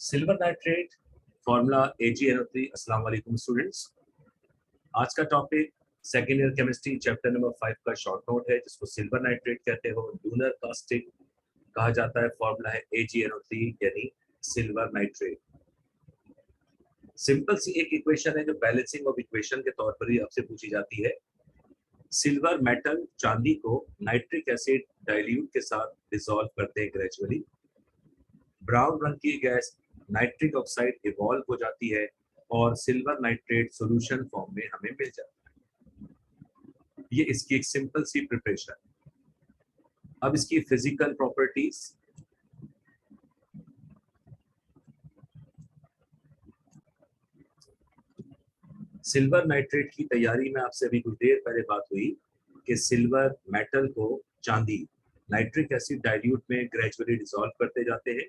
Silver nitrate formula AgNO3। अस्सलाम वालेकुम students. आज का topic second year chemistry chapter number 5 का शॉर्ट नोट है, जिसको सिल्वर नाइट्रेट कहते हो, लूनर कास्टिक कहा जाता है। फॉर्मूला है AgNO3 यानी सिल्वर नाइट्रेट। सिंपल सी एक इक्वेशन है जो बैलेंसिंग ऑफ इक्वेशन के तौर पर ही आपसे पूछी जाती है। सिल्वर मेटल चांदी को नाइट्रिक एसिड डाइल्यूट के साथ डिसॉल्व करते हैं ग्रेजुअली। ब्राउन रंग की गैस नाइट्रिक ऑक्साइड इवॉल्व हो जाती है और सिल्वर नाइट्रेट सॉल्यूशन फॉर्म में हमें मिल जाता है। ये इसकी एक सिंपल सी प्रिपरेशन। अब इसकी फिजिकल प्रॉपर्टीज। सिल्वर नाइट्रेट की तैयारी में आपसे अभी कुछ देर पहले बात हुई कि सिल्वर मेटल को चांदी नाइट्रिक एसिड डाइल्यूट में ग्रेजुअली डिसॉल्व करते जाते हैं,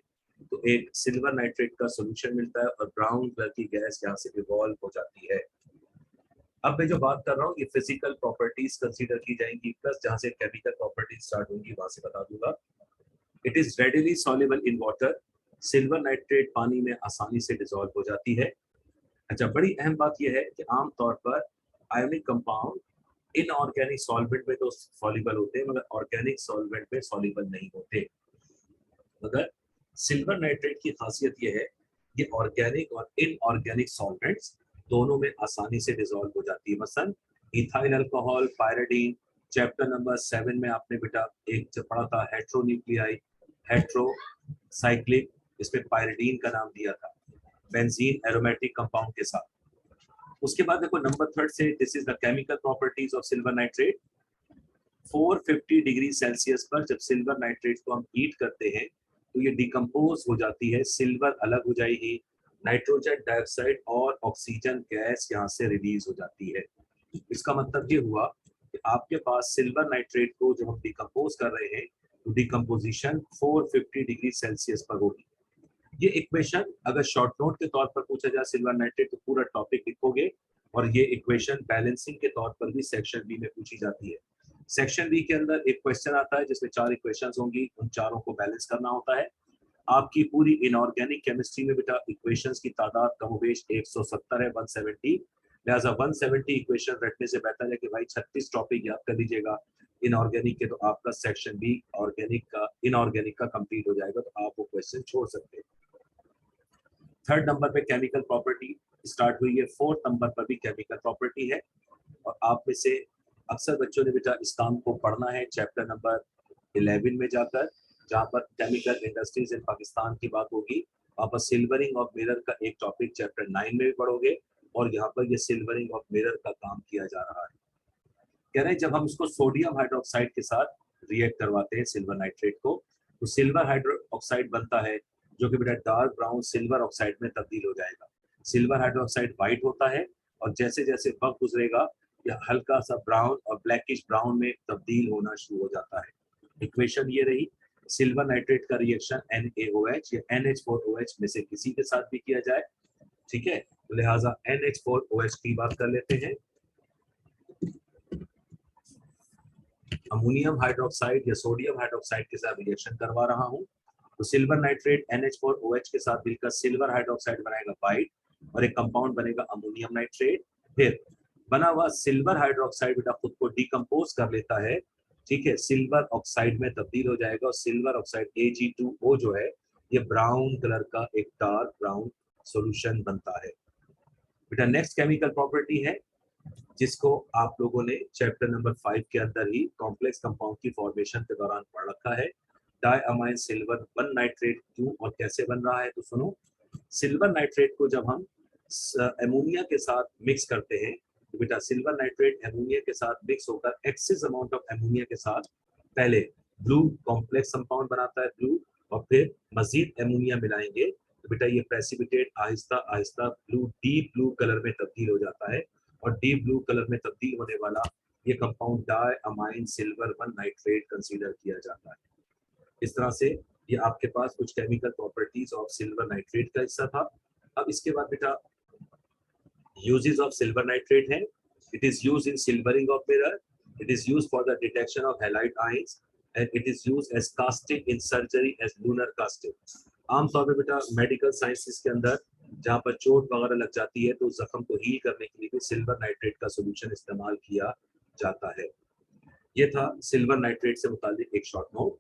तो एक सिल्वर नाइट्रेट का सॉल्यूशन मिलता है और ब्राउन कलर की गैस यहाँ से इवॉल्व हो जाती है। अब मैं जो बात कर रहा हूँ ये फिजिकल प्रॉपर्टीज कंसीडर की जाएंगी, प्लस जहां से केमिकल प्रॉपर्टीज स्टार्ट होंगी वहां से बता दूंगा। It is readily soluble in water. Silver nitrate पानी में आसानी से डिसॉल्व हो जाती है। अच्छा, बड़ी अहम बात यह है कि आमतौर पर आयोनिक कंपाउंड इनऑर्गेनिक सॉल्वेंट में तो सॉल्युबल होते हैं, मगर ऑर्गेनिक सॉल्वेंट में सॉल्युबल नहीं होते। मगर सिल्वर नाइट्रेट की खासियत यह है कि ऑर्गेनिक और इनऑर्गेनिक सॉल्वेंट्स दोनों में आसानी से डिसॉल्व हो जाती है। मसलन ethyl alcohol, pyridine, chapter number 7 में आपने बेटा एक जो पढ़ा था हेट्रोन्यूक्लियाई, हेट्रोसाइक्लिक, इसमें पायरिडीन का नाम दिया था बेंजीन एरोमेटिक कंपाउंड के साथ। उसके बाद देखो नंबर 3 से, this is the chemical properties of silver nitrate. 450 degree Celsius पर जब सिल्वर नाइट्रेट को हम हीट करते हैं तो ये डिकम्पोज हो जाती है, सिल्वर अलग हो जाएगी, नाइट्रोजन डाइऑक्साइड और ऑक्सीजन गैस यहाँ से रिलीज हो जाती है। इसका मतलब ये हुआ कि आपके पास सिल्वर नाइट्रेट को जब हम डिकम्पोज कर रहे हैं तो डिकम्पोजिशन 450 डिग्री सेल्सियस पर होगी। ये इक्वेशन अगर शॉर्ट नोट के तौर पर पूछा जाए सिल्वर नाइट्रेट तो पूरा टॉपिक लिखोगे, और ये इक्वेशन बैलेंसिंग के तौर पर भी सेक्शन बी में पूछी जाती है। सेक्शन बी के अंदर एक क्वेश्चन आता है जिसमें 4 इक्वेशंस होंगी, उन चारों को बैलेंस करना होता है। आपकी पूरी इनऑर्गेनिक केमिस्ट्री में बेटा इक्वेशंस की तादाद कमोबेश 170 है, 170। लिहाजा 170 इक्वेशन रखने से बेहतर है कि भाई 36 टॉपिक याद कर लीजिएगा इनऑर्गेनिक के, तो आपका सेक्शन बी ऑर्गेनिक का इनऑर्गेनिक का कंप्लीट हो जाएगा, तो आप वो क्वेश्चन छोड़ सकते हैं। 3rd नंबर पे केमिकल प्रॉपर्टी स्टार्ट हुई है, 4th नंबर पर भी केमिकल प्रॉपर्टी है। और आप में से अक्सर बच्चों ने बेटा इस काम को पढ़ना है चैप्टर नंबर 11 में जाकर, जहाँ पर केमिकल इंडस्ट्रीज इन पाकिस्तान की बात होगी। वहाँ पर सिल्वरिंग ऑफ मिरर का एक टॉपिक चैप्टर 9 में भी पढ़ोगे, और यहाँ पर ये सिल्वरिंग ऑफ मिरर का काम किया जा रहा है। कह रहे हैं जब हम इसको सोडियम हाइड्रोक्साइड के साथ रिएक्ट करवाते हैं सिल्वर नाइट्रेट को, तो सिल्वर हाइड्रोक्साइड बनता है जो कि बेटा डार्क ब्राउन सिल्वर ऑक्साइड में तब्दील हो जाएगा। सिल्वर हाइड्रोक्साइड व्हाइट होता है और जैसे जैसे वक्त गुजरेगा यह हल्का सा ब्राउन और ब्लैकिश ब्राउन में तब्दील होना शुरू हो जाता है। इक्वेशन ये रही। सिल्वर नाइट्रेट का रिएक्शन NaOH या NH4OH में से किसी के साथ भी किया जाए, ठीक है, तो लिहाजा NH4OH की बात कर लेते हैं। अमोनियम हाइड्रोक्साइड या सोडियम हाइड्रोक्साइड के साथ रिएक्शन करवा रहा हूं, तो सिल्वर नाइट्रेट NH4OH के साथ मिलकर सिल्वर हाइड्रोक्साइड बनाएगा व्हाइट, और एक कंपाउंड बनेगा अमोनियम नाइट्रेट। फिर बना हुआ सिल्वर हाइड्रोक्साइड बेटा खुद को डिकम्पोज कर लेता है, ठीक है, सिल्वर ऑक्साइड में तब्दील हो जाएगा, और सिल्वर ऑक्साइड Ag2O जो है ये ब्राउन कलर का एक डार्क ब्राउन सॉल्यूशन बनता है। बेटा नेक्स्ट केमिकल प्रॉपर्टी है जिसको आप लोगों ने चैप्टर नंबर 5 के अंदर ही कॉम्प्लेक्स कंपाउंड की फॉर्मेशन के दौरान पढ़ रखा है। डाइअमाइन सिल्वर 1 नाइट्रेट क्यों और कैसे बन रहा है, तो सुनो। सिल्वर नाइट्रेट को जब हम एमोनिया के साथ मिक्स करते हैं तो बेटा सिल्वर नाइट्रेट एमोनिया के साथ मिक्स होकर एक्सेस अमाउंट ऑफ एमोनिया के साथ पहले ब्लू कॉम्प्लेक्स कंपाउंड बनाता है ब्लू, और फिर मजीद एमोनिया मिलाएंगे तो बेटा ये precipitate Aahista Aahista blue deep blue colour में तब्दील हो जाता है, और डीप ब्लू कलर में तब्दील होने वाला ये compound diamine silver 1 nitrate consider किया जाता है। इस तरह से ये आपके पास कुछ chemical properties of silver nitrate का हिस्सा था। अब इसके बाद बेटा यूजेस ऑफ सिल्वर नाइट्रेट है। It is used in silvering of mirror, it is used for the detection of halide ions, and it is used as casting in surgery as lunar casting. आमतौर पे बेटा medical sciences के अंदर जहाँ पर चोट वगैरह लग जाती है तो जख्म को हील करने के लिए भी सिल्वर नाइट्रेट का सोल्यूशन इस्तेमाल किया जाता है। ये था सिल्वर नाइट्रेट से मुतालिक एक शॉर्ट नोट।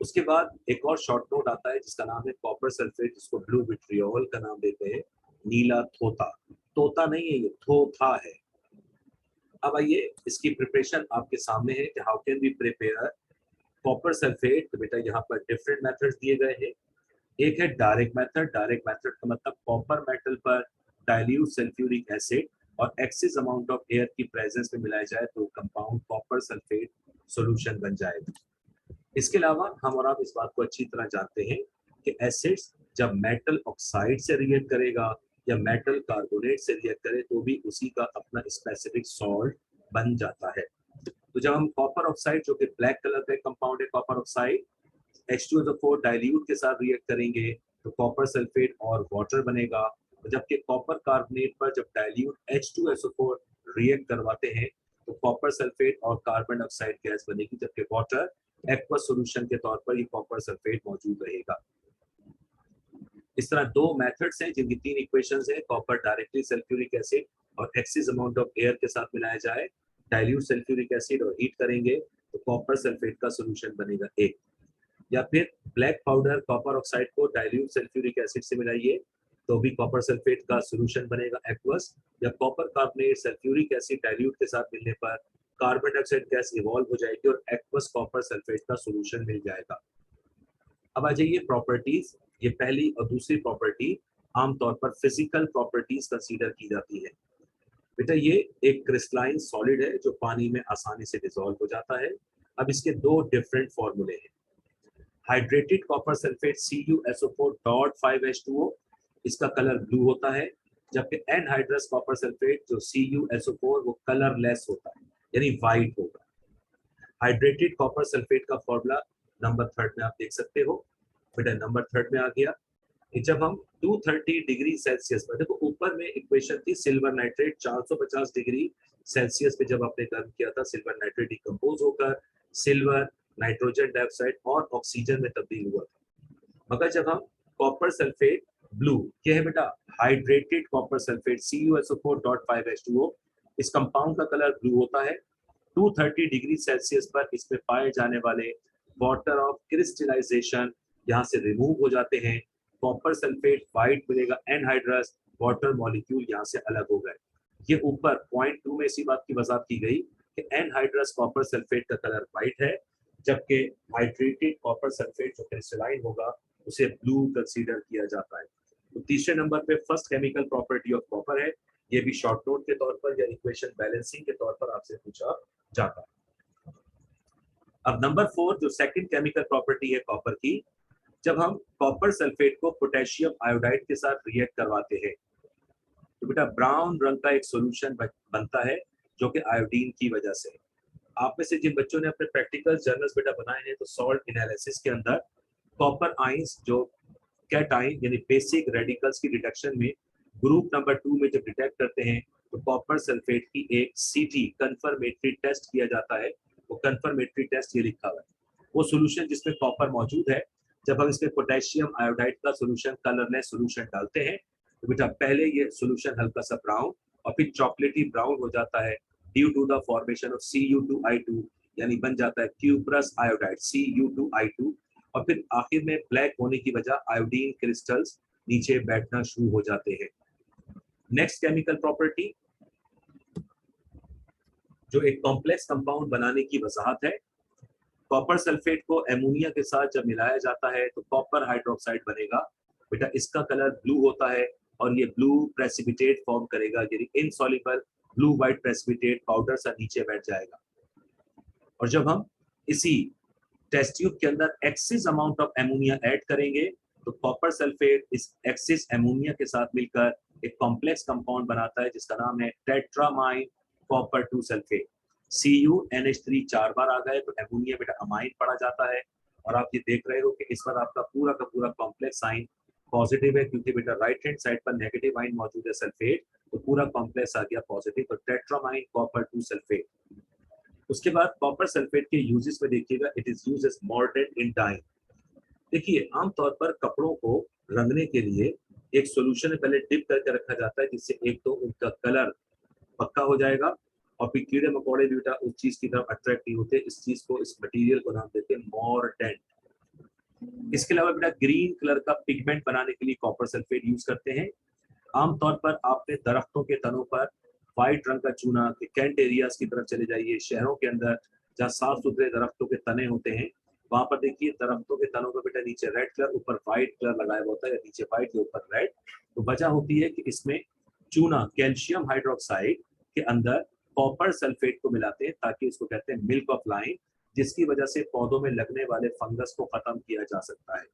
उसके बाद एक और शॉर्ट नोट आता है जिसका नाम है कॉपर सल्फेट, जिसको ब्लू विट्रियोल का नाम देते हैं, नीला थोथा। तोता नहीं है, ये थोथा है। अब आइए इसकी प्रिपरेशन आपके सामने है कि how can we prepare copper sulphate. तो बेटा यहाँ पर डिफरेंट मेथड्स दिए गए हैं। एक है डायरेक्ट मेथड। डायरेक्ट मेथड का मतलब कॉपर मेटल पर डाइल्यूट सल्फ्यूरिक एसिड और एक्सेस अमाउंट ऑफ एयर की प्रेजेंस में मिलाया जाए तो कंपाउंड कॉपर सल्फेट सॉल्यूशन बन जाएगा। इसके अलावा हम और आप इस बात को अच्छी तरह जानते हैं कि एसिड्स जब मेटल ऑक्साइड से रिएक्ट करेगा या मेटल कार्बोनेट से रिएक्ट करे तो भी उसी का अपना स्पेसिफिक सॉल्ट बन जाता है। तो जब हम कॉपर ऑक्साइड, जो कि ब्लैक कलर का कंपाउंड है कॉपर ऑक्साइड, H2SO4 डाइल्यूट के साथ रिएक्ट करेंगे तो कॉपर सल्फेट और वाटर बनेगा। जबकि कॉपर कार्बोनेट पर जब डाइल्यूट H2SO4 रिएक्ट करवाते हैं तो कॉपर सल्फेट और कार्बन डाइऑक्साइड गैस बनेगी, जबकि वाटर एक्वा सॉल्यूशन के तौर पर ये कॉपर सल्फेट मौजूद रहेगा। इस तरह दो मेथड्स हैं जिनकी तीन इक्वेशंस हैं। कॉपर डायरेक्टली सल्फ्यूरिक एसिड और एक्सेस अमाउंट ऑफ एयर के साथ मिलाया जाए डाइल्यूट सल्फ्यूरिक एसिड और हीट करेंगे तो कॉपर सल्फेट का सॉल्यूशन बनेगा एक। या फिर ब्लैक पाउडर कॉपर ऑक्साइड को डाइल्यूट सल्फ्यूरिक एसिड से मिलाइए तो भी कॉपर सल्फेट का सॉल्यूशन बनेगा एक्वस। या copper carbonate sulphuric acid dilute के साथ मिलने पर कार्बन डाइऑक्साइड गैस इवॉल्व हो जाएगी और एक्वस कॉपर सल्फेट का सॉल्यूशन मिल जाएगा। अब आ जाइए प्रॉपर्टीज। ये पहली और दूसरी प्रॉपर्टी आमतौर पर फिजिकल प्रॉपर्टीज कंसीडर की जाती है। बेटा ये एक क्रिस्टलाइन सॉलिड है जो पानी में आसानी से डिसॉल्व हो जाता है। अब इसके दो डिफरेंट फॉर्मूले हैं। हाइड्रेटेड कॉपर सल्फेट CuSO4.5H2O, इसका कलर ब्लू होता है, जबकि एनहाइड्रस कॉपर सल्फेट जो CuSO4 वो कलरलेस होता है यानी व्हाइट होगा। हाइड्रेटेड कॉपर सल्फेट का फॉर्मूला नंबर थर्ड में आप देख सकते हो। बेटा नंबर थर्ड में आ गया कि जब हम 230 डिग्री सेल्सियस पर, देखो ऊपर में इक्वेशन थी सिल्वर नाइट्रेट 450 डिग्री सेल्सियस पे जब आपने गर्म किया था सिल्वर नाइट्रेट डिकम्पोज होकर सिल्वर, नाइट्रोजन डाइऑक्साइड और ऑक्सीजन में तब्दील हुआ था। मगर जब हम कॉपर सल्फेट ब्लू, ये है बेटा हाइड्रेटेड कॉपर सल्फेट CuSO4.5H2O, इस कंपाउंड का कलर ब्लू होता है। 230 डिग्री सेल्सियस पर इसमें पाए जाने वाले वाटर ऑफ क्रिस्टलाइजेशन यहाँ से रिमूव हो जाते हैं। कॉपर सल्फेट व्हाइट मिलेगा एनहाइड्रस, वाटर मॉलिक्यूल यहाँ से अलग हो गए। ये ऊपर पॉइंट 2 में इसी बात की वजाहत की गई कि एनहाइड्रस कॉपर सल्फेट का कलर व्हाइट है, जबकि हाइड्रेटेड कॉपर सल्फेट जो क्रिस्टलाइन होगा उसे ब्लू कंसीडर किया जाता है। तो तीसरे नंबर पे first chemical property of copper है। ये भी शॉर्ट नोट के तौर पर या इक्वेशन बैलेंसिंग के तौर पर आपसे पूछा जाता है। अब नंबर 4 जो सेकंड केमिकल प्रॉपर्टी है कॉपर की, जब हम कॉपर सल्फेट को पोटेशियम आयोडाइड के साथ रिएक्ट करवाते हैं तो बेटा ब्राउन रंग का एक सॉल्यूशन बनता है जो कि आयोडीन की वजह से। आप में से जिन बच्चों ने अपने प्रैक्टिकल जर्नल्स बेटा बनाए हैं तो सॉल्ट एनालिसिस के अंदर कॉपर आयंस जो कैटाइन यानी बेसिक रेडिकल्स की डिटेक्शन में ग्रुप नंबर 2 में जब डिटेक्ट करते हैं तो कॉपर सल्फेट की एक CT कंफर्मेटरी टेस्ट किया जाता है। वो कंफर्मेटरी टेस्ट ये लिखा हुआ है, वो सॉल्यूशन जिसमें कॉपर मौजूद है। जब हम इसमें पोटेशियम आयोडाइड का सॉल्यूशन कलरलेस सॉल्यूशन डालते हैं तो बेटा पहले ये सॉल्यूशन हल्का सा ब्राउन और फिर चॉकलेटी ब्राउन हो जाता है due to the formation of Cu2I2, यानी बन जाता है क्यूप्रस आयोडाइड Cu2I2, और फिर आखिर में ब्लैक होने की वजह आयोडीन क्रिस्टल्स नीचे बैठना शुरू हो जाते हैं। नेक्स्ट केमिकल प्रॉपर्टी जो एक कॉम्प्लेक्स कंपाउंड बनाने की वजाहत है, कॉपर सल्फेट को एमोनिया के साथ जब मिलाया जाता है तो कॉपर हाइड्रोक्साइड बनेगा। बेटा इसका कलर ब्लू होता है और ये ब्लू प्रेसिपिटेट फॉर्म करेगा, यानी insoluble blue white precipitate powder सा नीचे बैठ जाएगा। और जब हम इसी टेस्ट ट्यूब के अंदर axis amount of ammonia add करेंगे तो कॉपर सल्फेट इस एक्सिस एमोनिया के साथ मिलकर एक कॉम्प्लेक्स कंपाउंड बनाता है जिसका नाम है टेट्रामाइन कॉपर 2 सल्फेट। CuNH3 4 बार आ गए तो एमोनिया बेटा अमाइन पड़ा जाता है। और आप ये देख रहे हो कि इस पर आपका पूरा का पूरा कॉम्प्लेक्स साइन पॉजिटिव है, क्योंकि बेटा राइट हैंड साइड पर नेगेटिव आइन मौजूद है सल्फेट, तो पूरा कॉम्प्लेक्स आ गया पॉजिटिव, तो टेट्रामाइन कॉपर 2 सल्फेट। उसके बाद कॉपर सल्फेट के यूजेस में देखिएगा, it is used as mordant in dyeing. देखिए आमतौर पर कपड़ों को रंगने के लिए एक सॉल्यूशन में पहले डिप करके रखा जाता है, जिससे एक तो उनका कलर पक्का हो जाएगा और फिर कीड़े मकोड़े भी बेटा उस चीज की तरफ अट्रैक्ट नहीं होते। इस चीज को, इस मटेरियल को नाम देते हैं मॉर्टेंट। इसके अलावा बेटा ग्रीन कलर का पिगमेंट बनाने के लिए कॉपर सल्फेट यूज करते हैं। आमतौर पर आपने दरख्तों के तनों पर व्हाइट रंग का चूना, कैंट एरियाज की तरफ चले जाइए, शहरों के अंदर जहाँ साफ सुथरे दरख्तों के तने होते हैं, वहां पर देखिए दरख्तों के तनों पर बेटा नीचे रेड कलर, ऊपर व्हाइट कलर लगाया हुआ होता है, या नीचे व्हाइट या ऊपर रेड। तो वजह होती है कि इसमें चूना, कैल्शियम हाइड्रोक्साइड के अंदर कॉपर सल्फेट को मिलाते हैं, ताकि इसको कहते हैं मिल्क ऑफ लाइम, जिसकी वजह से पौधों में लगने वाले फंगस को खत्म किया जा सकता है।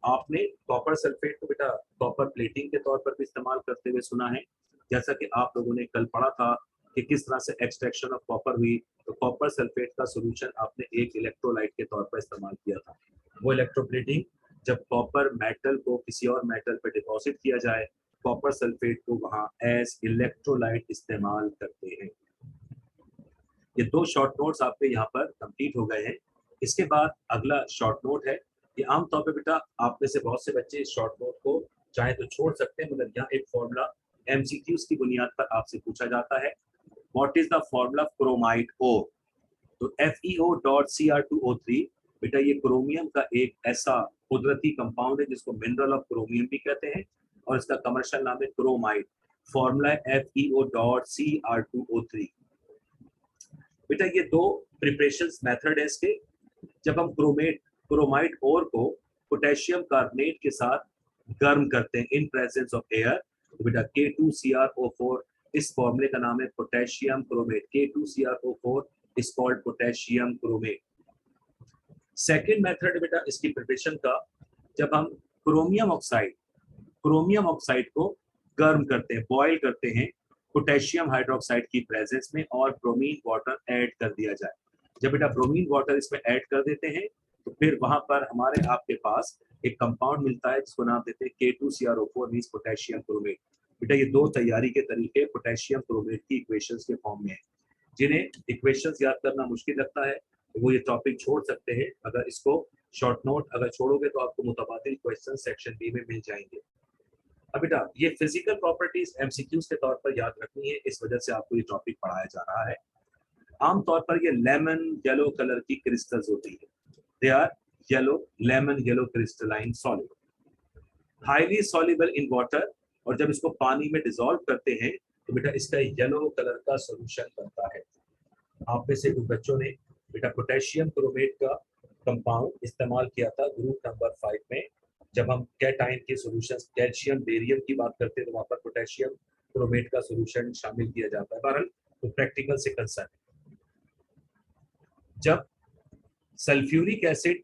आपने कॉपर सल्फेट को बेटा कॉपर प्लेटिंग के तौर पर भी इस्तेमाल करते हुए सुना है, जैसा कि आप लोगों ने कल पढ़ा था कि किस तरह से एक्सट्रैक्शन ऑफ कॉपर हुई। तो कॉपर सल्फेट का सोल्यूशन आपने एक इलेक्ट्रोलाइट के तौर पर इस्तेमाल किया था। वो इलेक्ट्रोप्लेटिंग, जब कॉपर मेटल को किसी और मेटल पर डिपॉजिट किया जाए, कॉपर सल्फेट को वहां एज इलेक्ट्रोलाइट इस्तेमाल करते हैं। ये दो शॉर्ट नोट्स आपके यहाँ पर कंप्लीट हो गए हैं। इसके बाद अगला शॉर्ट नोट है कि आमतौर पे बेटा आप में से बहुत से बच्चे इस शॉर्ट नोट को चाहे तो छोड़ सकते हैं, मगर यहाँ एक फॉर्मूला एमसीक्यूज की बुनियाद पर आपसे पूछा जाता है। व्हाट इज द फॉर्मूला क्रोमाइड ओ? तो FeO.Cr2O3 बेटा ये क्रोमियम का एक ऐसा कुदरती कंपाउंड है जिसको मिनरल ऑफ क्रोमियम भी कहते हैं, और इसका कमर्शियल नाम है क्रोमाइड। फॉर्मूला है FeO.Cr2O3। बेटा ये दो प्रिपरेशन मेथड है इसके। जब हम क्रोमाइड ओर को पोटेशियम कार्बोनेट के साथ गर्म करते हैं इन प्रेजेंस ऑफ एयर, तो बेटा K2CrO4, इस फॉर्मूले का नाम है potassium chromate. K2CrO4 is called potassium chromate. Second method बेटा इसकी प्रिपरेशन का, जब हम क्रोमियम ऑक्साइड को गर्म करते हैं, बॉयल करते हैं पोटेशियम हाइड्रोक्साइड की प्रेजेंस में, और ब्रोमीन वाटर ऐड कर दिया जाए। जब बेटा ब्रोमीन वाटर इसमें ऐड कर देते हैं, तो फिर वहां पर हमारे आपके पास एक कंपाउंड मिलता है जिसको नाम देते हैं K2CrO4 मींस पोटेशियम क्रोमेट। बेटा ये दो तैयारी के तरीके पोटेशियम क्रोमेट की इक्वेशंस के फॉर्म में है। जिन्हें इक्वेशंस याद करना मुश्किल लगता है तो वो ये टॉपिक छोड़ सकते हैं। अगर इसको शॉर्ट नोट अगर छोड़ोगे तो आपको मुतबादिल क्वेश्चन सेक्शन बी में मिल जाएंगे। अब बेटा ये फिजिकल प्रॉपर्टीज एमसीक्यूज के तौर पर याद रखनी है, इस वजह से आपको ये टॉपिक पढ़ाया जा रहा है। आमतौर पर ये लेमन येलो कलर की क्रिस्टल्स होती है। They are yellow, lemon yellow crystalline solid, highly soluble in water, और जब इसको पानी में डिसॉल्व करते हैं तो बेटा इसका येलो कलर का सॉल्यूशन बनता है। आप में से कुछ बच्चों ने बेटा पोटेशियम क्रोमेट का कंपाउंड इस्तेमाल किया था ग्रुप नंबर 5 में, जब हम कैटाइन के सॉल्यूशंस कैल्शियम बेरियम की बात करते हैं तो वहां पर पोटेशियम क्रोमेट का सॉल्यूशन शामिल किया जाता है। बहरहाल तो प्रैक्टिकल से कंसर्न, जब सल्फ्यूरिक एसिड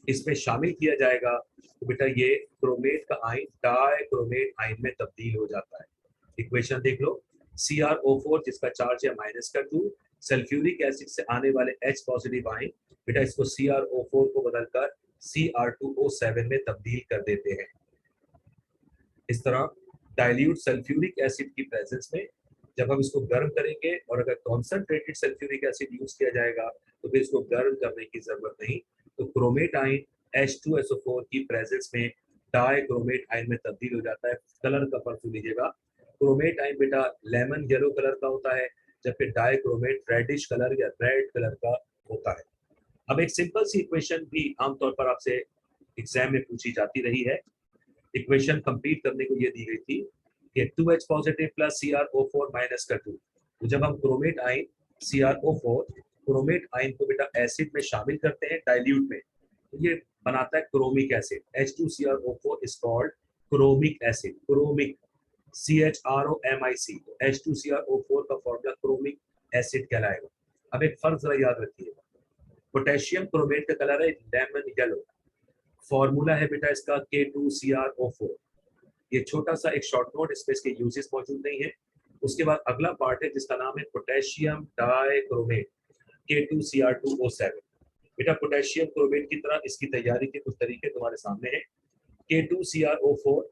इसमें शामिल किया जाएगा तो बेटा ये क्रोमेट का आयन डाइक्रोमेट आयन में तब्दील हो जाता है। इक्वेशन देख लो, CrO4 जिसका चार्ज है -2, सल्फ्यूरिक एसिड से आने वाले H पॉजिटिव आयन बेटा इसको CrO4 को बदलकर Cr2O7 में तब्दील कर देते हैं। इस तरह डाइल्यूट सल्फ्यूरिक एसिड की प्रेजेंस में जब हम इसको गर्म करेंगे, और अगर कॉन्सेंट्रेटेड सल्फ्यूरिक एसिड यूज किया जाएगा तो फिर इसको गर्म करने की जरूरत नहीं, तो क्रोमेट आयन H2SO4 की प्रेजेंस में डाइक्रोमेट आयन में तब्दील हो जाता है। कलर का फर्क लीजिएगा, क्रोमेट आयन बेटा लेमन येलो कलर का होता है, जबकि डाइक्रोमेट रेडिश कलर या रेड कलर का होता है। अब एक सिंपल सी इक्वेशन भी आमतौर पर आपसे एग्जाम में पूछी जाती रही है। इक्वेशन कंप्लीट करने को ये दी गई थी कि 2H positive plus CrO4 minus का 2। तो जब हम chromate ion CrO4 chromate ion को बेटा एसिड में शामिल करते हैं डाइल्यूट में, तो ये बनाता है chromic acid. H2CrO4 is called chromic acid, chromic CHROMIC। तो H2CrO4 का फॉर्मूला क्रोमिक एसिड कहलाएगा। अब एक फर्क जरा याद रखिएगा, पोटेशियम क्रोमेट का कलर है लेमन येलो, फॉर्मूला है बेटा इसका K2CrO4। ये छोटा सा एक शॉर्ट नोट, इसमें इसके यूजेस मौजूद नहीं है। उसके बाद अगला पार्ट है जिसका नाम है पोटेशियम डाइक्रोमेट K2Cr2O7। बेटा पोटेशियम क्रोमेट की तरह इसकी तैयारी के कुछ तरीके तुम्हारे सामने हैं। K2CrO4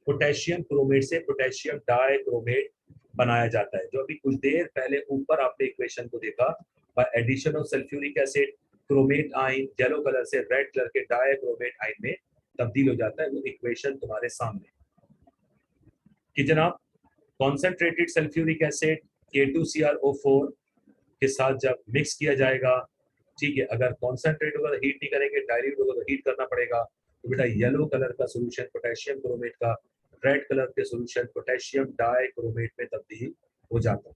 पोटेशियम क्रोमेट से पोटेशियम डाइक्रोमेट बनाया जाता है, जो अभी कुछ देर पहले ऊपर आपने इक्वेशन को देखा, by addition of sulphuric acid chromate ion yellow colour से रेड कलर के डाइक्रोमेट आयन में तब्दील हो जाता है। वो इक्वेशन तुम्हारे सामने कि जनाब कॉन्सेंट्रेटेड सल्फ्यूरिक एसिड K2CrO4 के साथ जब मिक्स किया जाएगा, ठीक है, अगर कॉन्सेंट्रेट होगा तो हीट नहीं करेंगे, डाइल्यूट होगा तो हीट करना पड़ेगा। तो बेटा येलो कलर का सोल्यूशन पोटेशियम क्रोमेट का रेड कलर के सोल्यूशन पोटेशियम डाइक्रोमेट में तब्दील हो जाता है।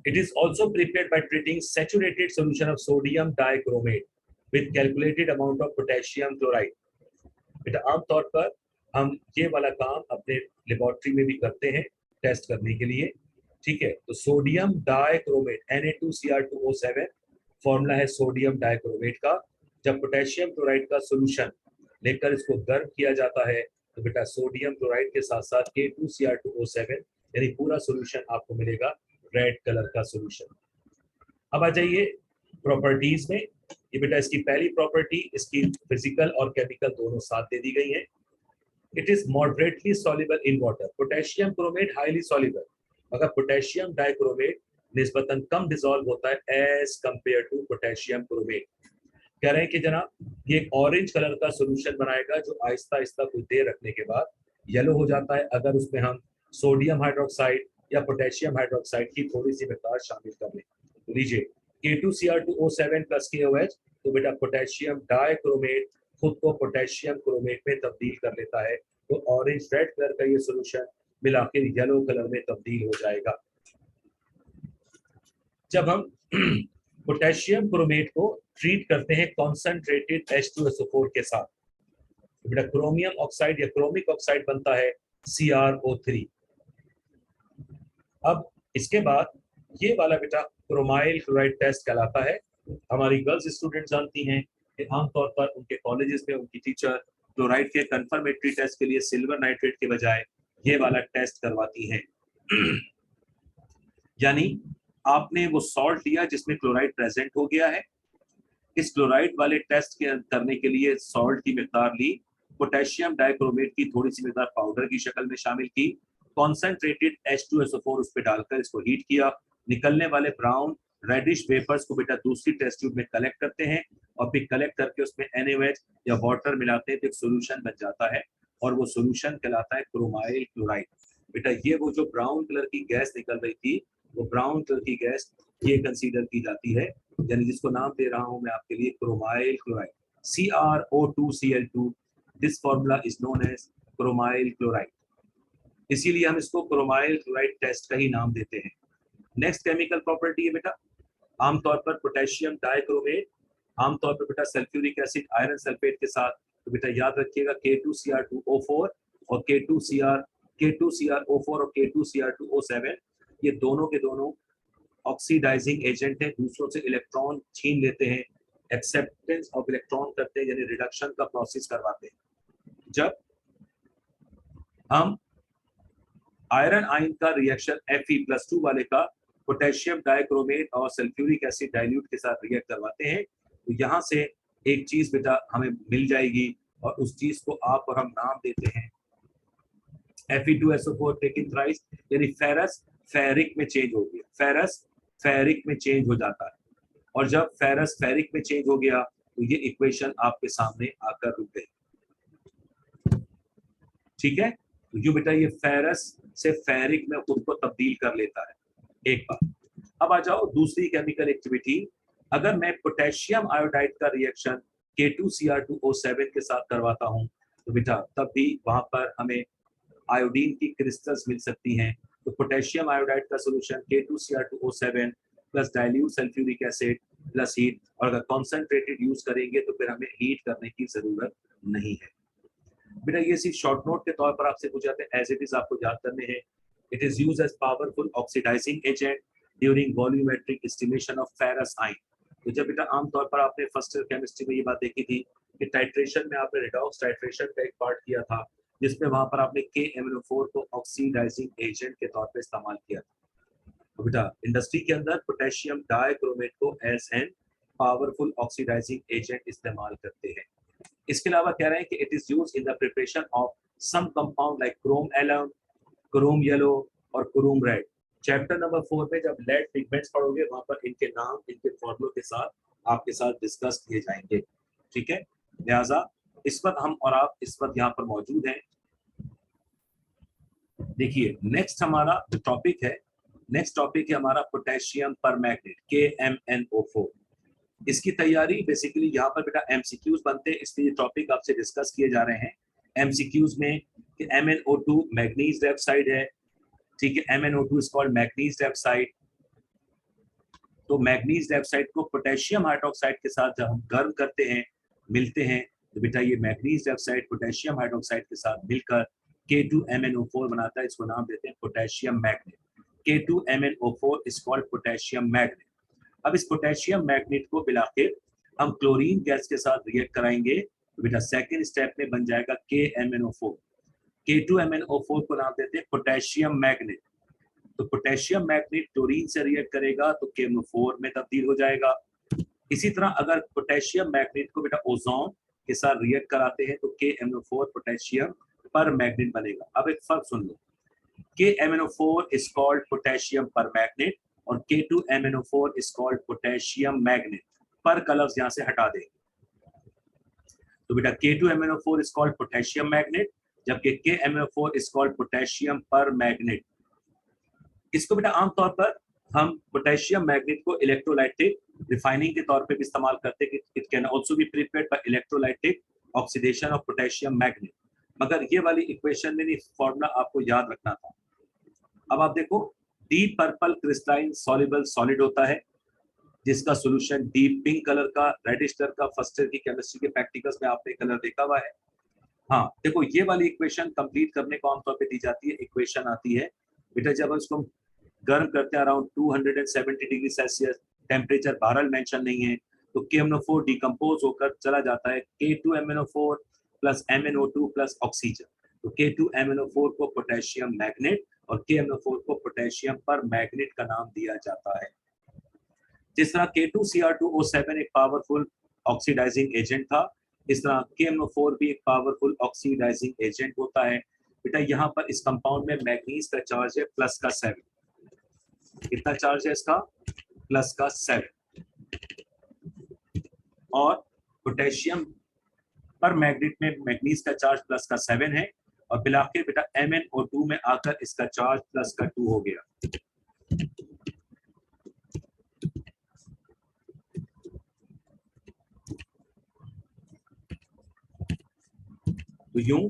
It is also prepared by treating saturated solution of sodium dichromate with calculated amount of potassium chloride. बेटा आमतौर पर हम ये वाला काम अपने लेबोरेटरी में भी करते हैं टेस्ट करने के लिए, ठीक है। तो सोडियम डाइक्रोमेट Na2Cr2O7 फॉर्मूला है सोडियम डाइक्रोमेट का। जब पोटेशियम क्लोराइड का सॉल्यूशन लेकर इसको गर्म किया जाता है तो बेटा सोडियम क्लोराइड के साथ साथ K2Cr2O7 यानी पूरा सॉल्यूशन आपको मिलेगा रेड कलर का सॉल्यूशन। अब आ जाइए प्रॉपर्टीज में। ये बेटा इसकी पहली प्रॉपर्टी, इसकी फिजिकल और केमिकल दोनों साथ दे दी गई है। It is moderately soluble in water. Potassium chromate highly soluble, मगर पोटेशियम डाइक्रोमेट निस्बतन कम डिसॉल्व होता है as compare to potassium chromate. कह रहे हैं कि जनाब ये एक ऑरेंज कलर का सॉल्यूशन बनाएगा जो आहिस्ता आहिस्ता कुछ देर रखने के बाद येलो हो जाता है अगर उसमें हम सोडियम हाइड्रोक्साइड या पोटेशियम हाइड्रोक्साइड की थोड़ी सी मिकदार शामिल कर लें। तो लीजिए K2Cr2O7 प्लस KOH, तो बेटा पोटेशियम डाइक्रोमेट खुद को पोटेशियम क्रोमेट में तब्दील कर लेता है, तो ऑरेंज रेड कलर का ये सॉल्यूशन मिलाकर येलो कलर में तब्दील हो जाएगा। जब हम पोटेशियम क्रोमेट को ट्रीट करते हैं कॉन्सेंट्रेटेड H2SO4 के साथ, तो बेटा क्रोमियम ऑक्साइड या क्रोमिक ऑक्साइड बनता है CrO3। अब इसके बाद ये वाला बेटा क्रोमाइल क्लोराइड टेस्ट कहलाता है। हमारी गर्ल्स स्टूडेंट जानती हैं कि आमतौर पर उनके कॉलेजेस में उनकी टीचर क्लोराइड के कंफर्मेटरी टेस्ट के लिए सिल्वर नाइट्रेट के बजाय ये वाला टेस्ट करवाती हैं। यानी आपने वो सॉल्ट लिया जिसमें क्लोराइड प्रेजेंट हो गया है, इस क्लोराइड वाले टेस्ट के करने के लिए सॉल्ट की मिकदार ली, पोटेशियम डाइक्रोमेट की थोड़ी सी मिकदार पाउडर की शक्ल में शामिल की, कॉन्सेंट्रेटेड H2SO4 उस पर डालकर इसको हीट किया, निकलने वाले ब्राउन रेडिश वेपर्स को बेटा दूसरी टेस्ट ट्यूब में कलेक्ट करते हैं और फिर कलेक्ट करके उसमें NaOH या वाटर मिलाते हैं तो एक सोल्यूशन बन जाता है और वो सोल्यूशन कहलाता है क्रोमाइल क्लोराइड। बेटा ये वो जो ब्राउन कलर की गैस निकल रही थी, वो ब्राउन कलर की गैस ये कंसीडर की जाती है, यानी जिसको नाम दे रहा हूं मैं आपके लिए chromyl chloride CrO2Cl2। This formula is known as chromyl chloride, इसीलिए हम इसको क्रोमाइल क्लोराइड टेस्ट का ही नाम देते हैं। नेक्स्ट केमिकल प्रॉपर्टी है बेटा, आमतौर पर पोटेशियम डाइक्रोमेट, आमतौर पर बेटा सल्फ्यूरिक एसिड आयरन सल्फेट के साथ, तो बेटा याद रखिएगा K2Cr2O4 और K2Cr4 और K2Cr2O7 ये दोनों के दोनों ऑक्सीडाइजिंग एजेंट हैं, दूसरों से इलेक्ट्रॉन छीन लेते हैं, एक्सेप्टेंस ऑफ इलेक्ट्रॉन करते हैं, यानी रिडक्शन का प्रोसेस करवाते हैं। जब हम आयरन आयन का रिएक्शन Fe+2 वाले का पोटेशियम डाइक्रोमेट और सल्फ्यूरिक एसिड डाइल्यूट के साथ रिएक्ट करवाते हैं, तो यहाँ से एक चीज बेटा हमें मिल जाएगी और उस चीज को आप और हम नाम देते हैं Fe2SO4 टेकिंग थ्राइस, यानी फेरस फेरिक में चेंज हो गया, फेरस फेरिक में चेंज हो जाता है, और जब फेरस फेरिक में चेंज हो गया तो ये इक्वेशन आपके सामने आकर रुक गई। ठीक है, तो ये बेटा ये फेरस से फेरिक में खुद को तब्दील कर लेता है एक बार। अब आ जाओ दूसरी केमिकल एक्टिविटी, अगर मैं पोटेशियम आयोडाइड का रिएक्शन K2Cr2O7 के साथ करवाता हूं तो बेटा तब भी वहां पर हमें आयोडीन की क्रिस्टल्स मिल सकती हैं। तो पोटेशियम आयोडाइड का solution K2Cr2O7 plus dilute sulphuric acid plus heat, और अगर कॉन्सेंट्रेटेड यूज करेंगे तो फिर हमें हीट करने की जरूरत नहीं है। बेटा ये सिर्फ शॉर्ट नोट के तौर पर आपसे पूछ जाते हैं, एज इट इज आपको याद करने हैं। It is used as powerful oxidising agent during volumetric estimation of ferrous ion. तो जब बेटा आमतौर पर आपने फर्स्ट ईयर केमिस्ट्री में ये बात देखी थी कि टाइट्रेशन में आपने रिडॉक्स टाइट्रेशन का एक पार्ट किया था जिसमें वहां पर आपने KMnO4 को ऑक्सीडाइजिंग एजेंट के तौर पर इस्तेमाल किया था। तो बेटा इंडस्ट्री के अंदर पोटेशियम डाइक्रोमेट को as an powerful oxidising agent इस्तेमाल करते हैं। इसके अलावा कह रहे हैं कि it is use in the preparation of some compound like chrome alum, chrome yellow और क्रोम रेड। चैप्टर नंबर 4 में जब लेड पिगमेंट्स पढ़ोगे वहां पर इनके नाम इनके फॉर्मूलों के साथ आपके साथ डिस्कस किए जाएंगे, ठीक है। लिहाजा इस वक्त हम और आप इस वक्त यहाँ पर मौजूद हैं। देखिए नेक्स्ट हमारा जो टॉपिक है, नेक्स्ट टॉपिक है हमारा पोटेशियम परमैंगनेट KMnO4। इसकी तैयारी बेसिकली यहाँ पर बेटा MCQs बनते हैं, इसलिए टॉपिक आपसे डिस्कस किए जा रहे हैं MCQs में कि MnO2 मैग्नीज डाइऑक्साइड है, ठीक है। MnO2 is called manganese dioxide. तो मैग्नीज डाइऑक्साइड को पोटेशियम हाइड्रोक्साइड के साथ जब हम गर्म करते हैं, मिलते हैं, तो बेटा ये मैग्नीज डाइऑक्साइड पोटेशियम हाइड्रोक्साइड के साथ मिलकर K2MnO4 बनाता है। इसको नाम देते हैं potassium magnet. K2MnO4 is called potassium magnet. अब इस पोटेशियम मैग्नेट को मिलाकर हम क्लोरीन गैस के साथ रिएक्ट कराएंगे, तो बेटा सेकेंड स्टेप में बन जाएगा KMnO4। K2MnO4 को नाम देते हैं पोटेशियम मैग्नेट। तो पोटेशियम मैग्नेट क्लोरीन से रिएक्ट करेगा तो KMnO4 में तब्दील हो जाएगा। इसी तरह अगर पोटेशियम मैग्नेट को बेटा ओजोन के साथ रिएक्ट कराते हैं तो KMnO4 पोटेशियम पर मैग्नेट बनेगा। अब एक फर्क सुन लो, KMnO4 इज कॉल्ड पोटेशियम पर मैग्नेट और K2MnO4 is called potassium magnet. पर का लफ्ज यहां से हटा देंगे, तो बेटा K2MnO4 is called potassium magnet, जबकि KMnO4 इज कॉल्ड पोटेशियम पर मैग्नेट। इसको बेटा आमतौर पर हम पोटेशियम मैग्नेट को इलेक्ट्रोलाइटिक रिफाइनिंग के तौर पे भी इस्तेमाल करते हैं। It can also be prepared by electrolytic oxidation of potassium magnet. मगर ये वाली इक्वेशन में नहीं, फॉर्मूला आपको याद रखना था। अब आप देखो, deep purple crystalline soluble solid होता है जिसका सॉल्यूशन डीप पिंक कलर का, रेडिश कलर का। फर्स्ट ईयर की केमिस्ट्री के प्रैक्टिकल्स में आपने कलर देखा हुआ है। हाँ देखो, ये वाली इक्वेशन कंप्लीट करने को आमतौर पे दी जाती है। इक्वेशन आती है बेटा जब इसको गर्म करते हैं अराउंड 270 डिग्री सेल्सियस, टेम्परेचर बहरहाल मेंशन नहीं है, तो KMnO4 डिकम्पोज होकर चला जाता है K2MnO4 plus MnO2 plus oxygen. तो K2MnO4 को पोटेशियम मैग्नेट और KMnO4 को पोटेशियम पर मैग्नेट का नाम दिया जाता है। जिस तरह K2Cr2O7 एक पावरफुल ऑक्सीडाइजिंग एजेंट था, इस तरह KMnO4 भी एक पावरफुल ऑक्सीडाइजिंग एजेंट होता है। बेटा यहाँ पर इस कंपाउंड में मैग्नीज का चार्ज है प्लस का 7। कितना चार्ज है इसका? प्लस का 7। और पोटेशियम पर मैग्नेट में मैग्नीज का चार्ज प्लस का 7 है और बिलाखिर बेटा MnO2 में आकर इसका चार्ज प्लस का 2 हो गया। तो यूं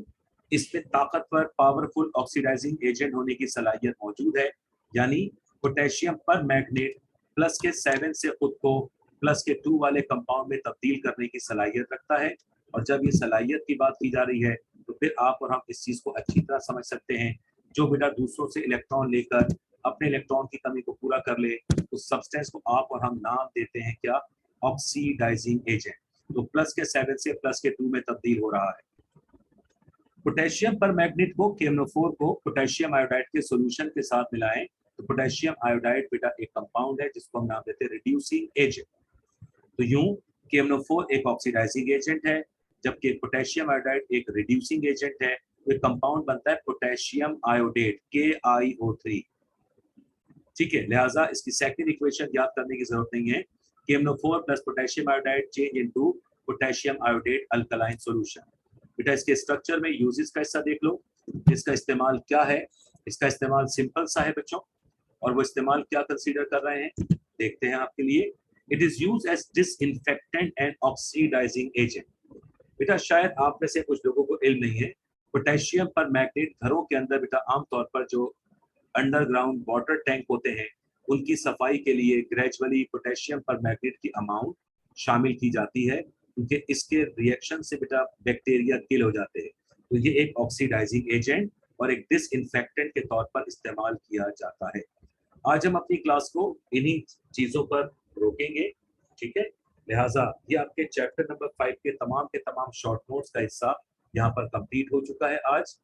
इसमें ताकतवर पावरफुल ऑक्सीडाइजिंग एजेंट होने की सलाहियत मौजूद है, यानी पोटेशियम पर मैग्नेट प्लस के 7 से खुद को प्लस के 2 वाले कंपाउंड में तब्दील करने की सलाहियत रखता है। और जब ये सलाहियत की बात की जा रही है तो फिर आप और हम इस चीज को अच्छी तरह समझ सकते हैं, जो बेटा दूसरों से इलेक्ट्रॉन लेकर अपने इलेक्ट्रॉन की कमी को पूरा कर ले, उस सब्सटेंस को आप और हम नाम देते हैं क्या? Oxidising agent. तो प्लस के 7 से प्लस के 2 में तब्दील हो रहा है। पोटेशियम पर मैग्नेट को KMnO4 को पोटेशियम आयोडाइड के सॉल्यूशन के साथ मिलाएं तो पोटेशियम आयोडाइड बेटा एक कंपाउंड है जिसको हम नाम देते हैं रिड्यूसिंग एजेंट। तो यूं KMnO4 एक ऑक्सीडाइजिंग एजेंट है जबकि पोटेशियम आयोडाइड एक रिड्यूसिंग एजेंट है। तो एक कंपाउंड बनता है पोटेशियम आयोडेट KiO3। ठीक है, लिहाजा इसकी सेकंड इक्वेशन याद करने की जरूरत नहीं है। KMnO4 plus potassium iodide change into potassium iodate alkaline solution. बेटा इसके स्ट्रक्चर में यूजेस का हिस्सा देख लो, इसका इस्तेमाल क्या है। इसका इस्तेमाल सिंपल सा है बच्चों, और वो इस्तेमाल क्या कंसीडर कर रहे हैं देखते हैं आपके लिए। It is use as disinfectant and oxidising agent. बेटा शायद आप में से कुछ लोगों को इल्म नहीं है, पोटेशियम पर मैग्नेट घरों के अंदर बेटा आमतौर पर जो अंडरग्राउंड वाटर टैंक होते हैं उनकी सफाई के लिए ग्रेजुअली पोटेशियम पर मैग्नेट की अमाउंट शामिल की जाती है, क्योंकि इसके रिएक्शन से बेटा बैक्टीरिया किल हो जाते हैं। तो ये एक ऑक्सीडाइजिंग एजेंट और एक डिसइंफेक्टेंट के तौर पर इस्तेमाल किया जाता है। आज हम अपनी क्लास को इन्हीं चीजों पर रोकेंगे, ठीक है। लिहाजा ये आपके चैप्टर नंबर 5 के तमाम शॉर्ट नोट्स का हिस्सा यहाँ पर कंप्लीट हो चुका है आज।